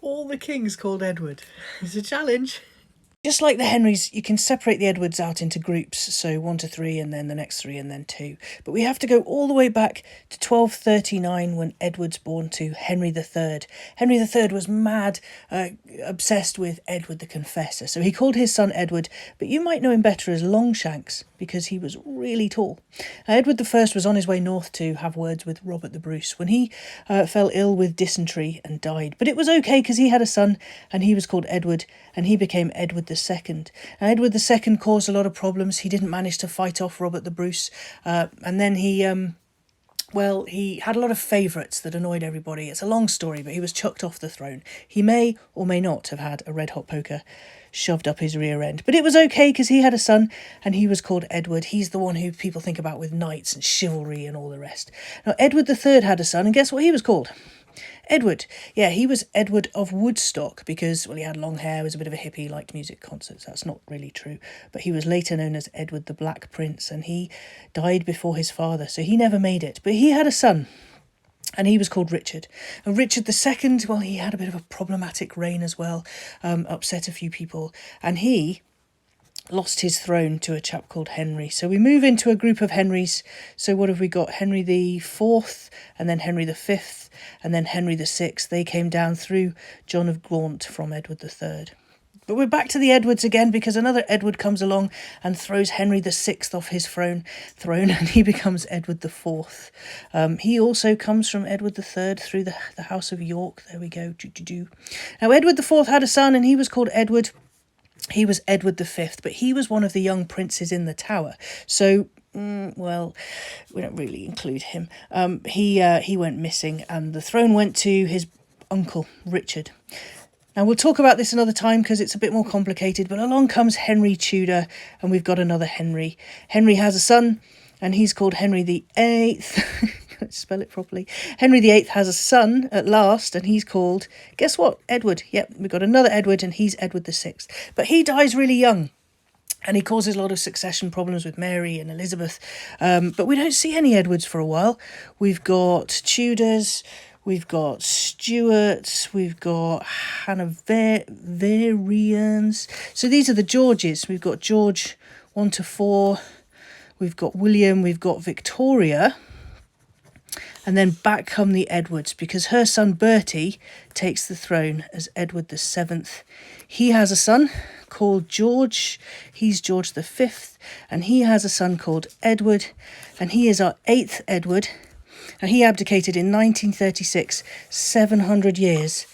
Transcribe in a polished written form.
all the kings called Edward? It's a challenge. Just like the Henrys, you can separate the Edwards out into groups, so 1 to 3 and then the next 3 and then 2. But we have to go all the way back to 1239 when Edward's born to Henry III. Henry III was mad, obsessed with Edward the Confessor, so he called his son Edward, but you might know him better as Longshanks because he was really tall. Edward I was on his way north to have words with Robert the Bruce when he fell ill with dysentery and died. But it was okay because he had a son and he was called Edward and he became Edward II. Now, Edward II caused a lot of problems. He didn't manage to fight off Robert the Bruce and then he had a lot of favourites that annoyed everybody. It's a long story, but he was chucked off the throne. He may or may not have had a red-hot poker shoved up his rear end. But it was okay because he had a son and he was called Edward. He's the one who people think about with knights and chivalry and all the rest. Now, Edward III had a son, and guess what he was called? Edward. Yeah, he was Edward of Woodstock because, well, he had long hair, was a bit of a hippie, liked music concerts. That's not really true. But he was later known as Edward the Black Prince, and he died before his father, so he never made it. But he had a son, and he was called Richard. And Richard II, well, he had a bit of a problematic reign as well, upset a few people, and he lost his throne to a chap called Henry. So we move into a group of Henrys. So what have we got? Henry IV, and then Henry V, and then Henry VI. They came down through John of Gaunt from Edward III. But we're back to the Edwards again because another Edward comes along and throws Henry VI off his throne and he becomes Edward IV. He also comes from Edward III through the House of York. There we go. Now, Edward IV had a son and he was called Edward. He was Edward V, but he was one of the young princes in the Tower. So, well, we don't really include him. He went missing and the throne went to his uncle, Richard. Now, we'll talk about this another time because it's a bit more complicated, but along comes Henry Tudor, and we've got another Henry. Henry has a son, and he's called Henry VIII. Let's spell it properly. Henry VIII has a son at last, and he's called, guess what? Edward. Yep, we've got another Edward, and he's Edward VI. But he dies really young, and he causes a lot of succession problems with Mary and Elizabeth. But we don't see any Edwards for a while. We've got Tudors, we've got Stuarts, we've got Hanoverians. So these are the Georges. We've got George 1 to 4. We've got William, we've got Victoria. And then back come the Edwards because her son Bertie takes the throne as Edward VII. He has a son called George. He's George V. And he has a son called Edward. And he is our 8th Edward. And he abdicated in 1936, 700 years